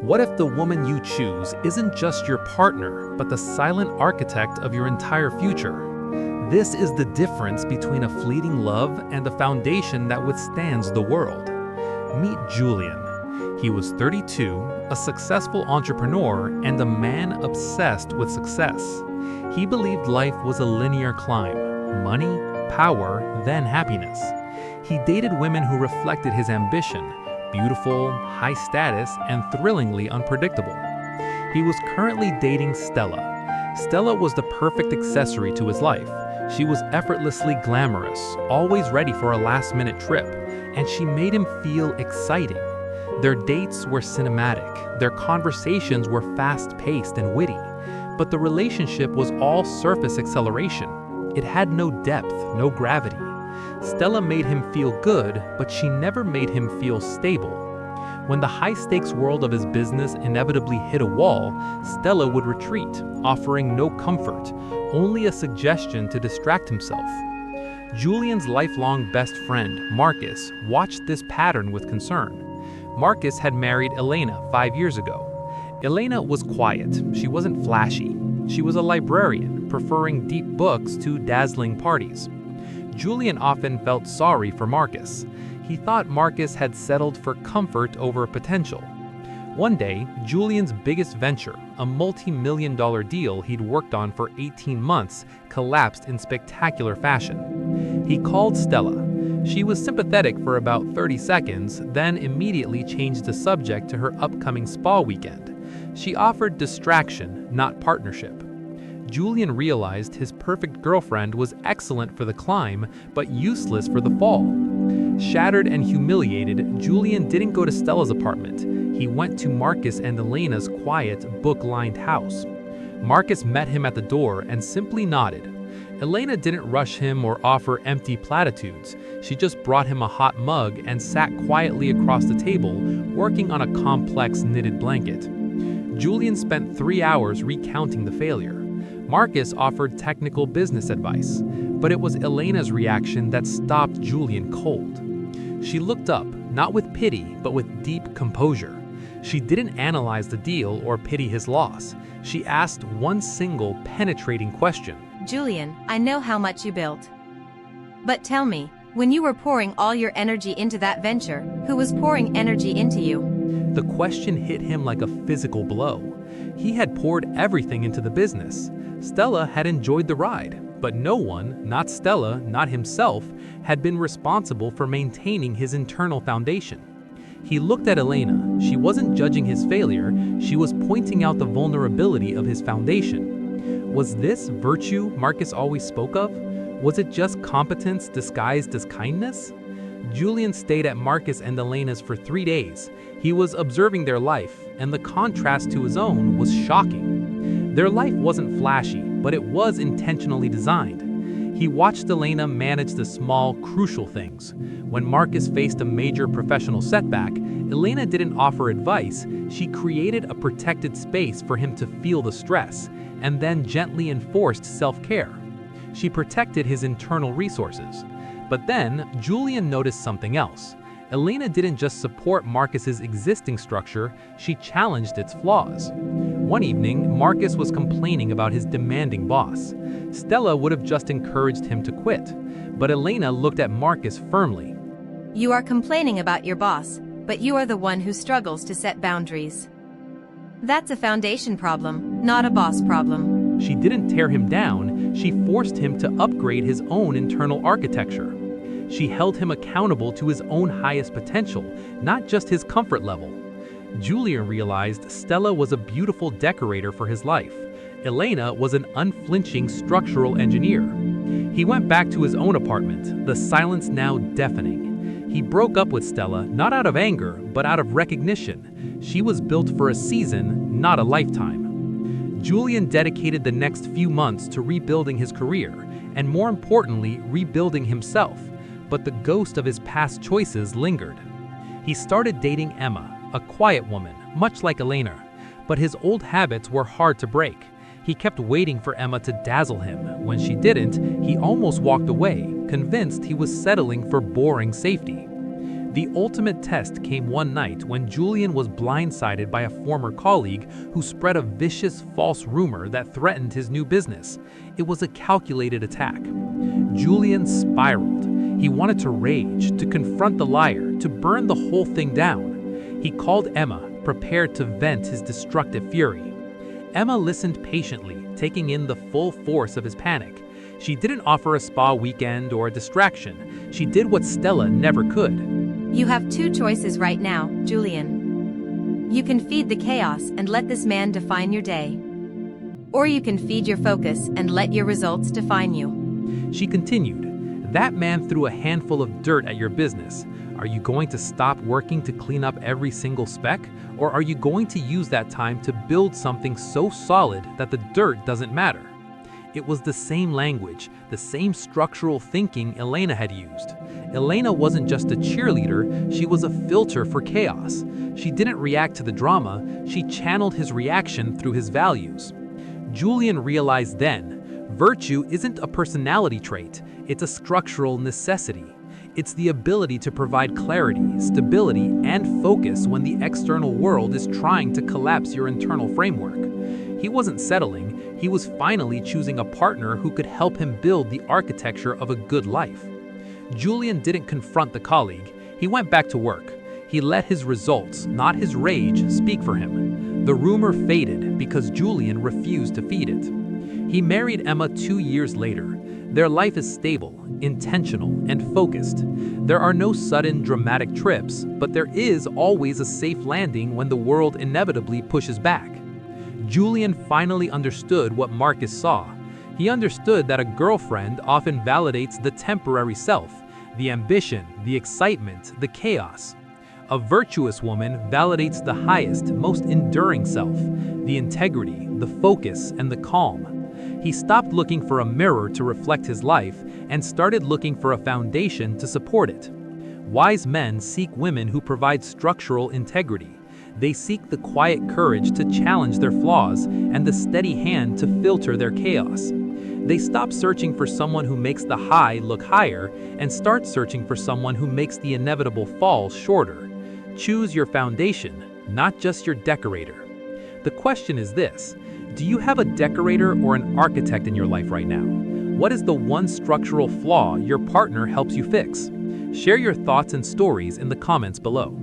What if the woman you choose isn't just your partner, but the silent architect of your entire future? This is the difference between a fleeting love and a foundation that withstands the world. Meet Julian. He was 32, a successful entrepreneur, and a man obsessed with success. He believed life was a linear climb: money, power, then happiness. He dated women who reflected his ambition: beautiful, high status, and thrillingly unpredictable. He was currently dating Stella. Stella was the perfect accessory to his life. She was effortlessly glamorous, always ready for a last-minute trip, and she made him feel exciting. Their dates were cinematic, their conversations were fast-paced and witty, but the relationship was all surface acceleration. It had no depth, no gravity. Stella made him feel good, but she never made him feel stable. When the high-stakes world of his business inevitably hit a wall, Stella would retreat, offering no comfort, only a suggestion to distract himself. Julian's lifelong best friend, Marcus, watched this pattern with concern. Marcus had married Elena 5 years ago. Elena was quiet. She wasn't flashy. She was a librarian, preferring deep books to dazzling parties. Julian often felt sorry for Marcus. He thought Marcus had settled for comfort over potential. One day, Julian's biggest venture, a multi-million-dollar deal he'd worked on for 18 months, collapsed in spectacular fashion. He called Stella. She was sympathetic for about 30 seconds, then immediately changed the subject to her upcoming spa weekend. She offered distraction, not partnership. Julian realized his perfect girlfriend was excellent for the climb, but useless for the fall. Shattered and humiliated, Julian didn't go to Stella's apartment. He went to Marcus and Elena's quiet, book-lined house. Marcus met him at the door and simply nodded. Elena didn't rush him or offer empty platitudes. She just brought him a hot mug and sat quietly across the table, working on a complex knitted blanket. Julian spent 3 hours recounting the failure. Marcus offered technical business advice, but it was Elena's reaction that stopped Julian cold. She looked up, not with pity, but with deep composure. She didn't analyze the deal or pity his loss. She asked one single, penetrating question. Julian, I know how much you built. But tell me, when you were pouring all your energy into that venture, who was pouring energy into you? The question hit him like a physical blow. He had poured everything into the business. Stella had enjoyed the ride, but no one, not Stella, not himself, had been responsible for maintaining his internal foundation. He looked at Elena. She wasn't judging his failure, she was pointing out the vulnerability of his foundation. Was this virtue Marcus always spoke of? Was it just competence disguised as kindness? Julian stayed at Marcus and Elena's for 3 days. He was observing their life, and the contrast to his own was shocking. Their life wasn't flashy, but it was intentionally designed. He watched Elena manage the small, crucial things. When Marcus faced a major professional setback, Elena didn't offer advice. She created a protected space for him to feel the stress, and then gently enforced self-care. She protected his internal resources. But then, Julian noticed something else. Elena didn't just support Marcus's existing structure, she challenged its flaws. One evening, Marcus was complaining about his demanding boss. Stella would have just encouraged him to quit, but Elena looked at Marcus firmly. You are complaining about your boss, but you are the one who struggles to set boundaries. That's a foundation problem, not a boss problem. She didn't tear him down, she forced him to upgrade his own internal architecture. She held him accountable to his own highest potential, not just his comfort level. Julian realized Stella was a beautiful decorator for his life. Elena was an unflinching structural engineer. He went back to his own apartment, the silence now deafening. He broke up with Stella, not out of anger, but out of recognition. She was built for a season, not a lifetime. Julian dedicated the next few months to rebuilding his career, and more importantly, rebuilding himself. But the ghost of his past choices lingered. He started dating Emma, a quiet woman, much like Elena, but his old habits were hard to break. He kept waiting for Emma to dazzle him. When she didn't, he almost walked away, convinced he was settling for boring safety. The ultimate test came one night when Julian was blindsided by a former colleague who spread a vicious false rumor that threatened his new business. It was a calculated attack. Julian spiraled. He wanted to rage, to confront the liar, to burn the whole thing down. He called Emma, prepared to vent his destructive fury. Emma listened patiently, taking in the full force of his panic. She didn't offer a spa weekend or a distraction. She did what Stella never could. You have two choices right now, Julian. You can feed the chaos and let this man define your day. Or you can feed your focus and let your results define you. She continued, "That man threw a handful of dirt at your business. Are you going to stop working to clean up every single speck? Or are you going to use that time to build something so solid that the dirt doesn't matter?" It was the same language, the same structural thinking Elena had used. Elena wasn't just a cheerleader, she was a filter for chaos. She didn't react to the drama, she channeled his reaction through his values. Julian realized then, virtue isn't a personality trait, it's a structural necessity. It's the ability to provide clarity, stability, and focus when the external world is trying to collapse your internal framework. He wasn't settling, he was finally choosing a partner who could help him build the architecture of a good life. Julian didn't confront the colleague, he went back to work. He let his results, not his rage, speak for him. The rumor faded because Julian refused to feed it. He married Emma 2 years later. Their life is stable, intentional, and focused. There are no sudden dramatic trips, but there is always a safe landing when the world inevitably pushes back. Julian finally understood what Marcus saw. He understood that a girlfriend often validates the temporary self, the ambition, the excitement, the chaos. A virtuous woman validates the highest, most enduring self, the integrity, the focus, and the calm. He stopped looking for a mirror to reflect his life and started looking for a foundation to support it. Wise men seek women who provide structural integrity. They seek the quiet courage to challenge their flaws and the steady hand to filter their chaos. They stop searching for someone who makes the high look higher and start searching for someone who makes the inevitable fall shorter. Choose your foundation, not just your decorator. The question is this: do you have a decorator or an architect in your life right now? What is the one structural flaw your partner helps you fix? Share your thoughts and stories in the comments below.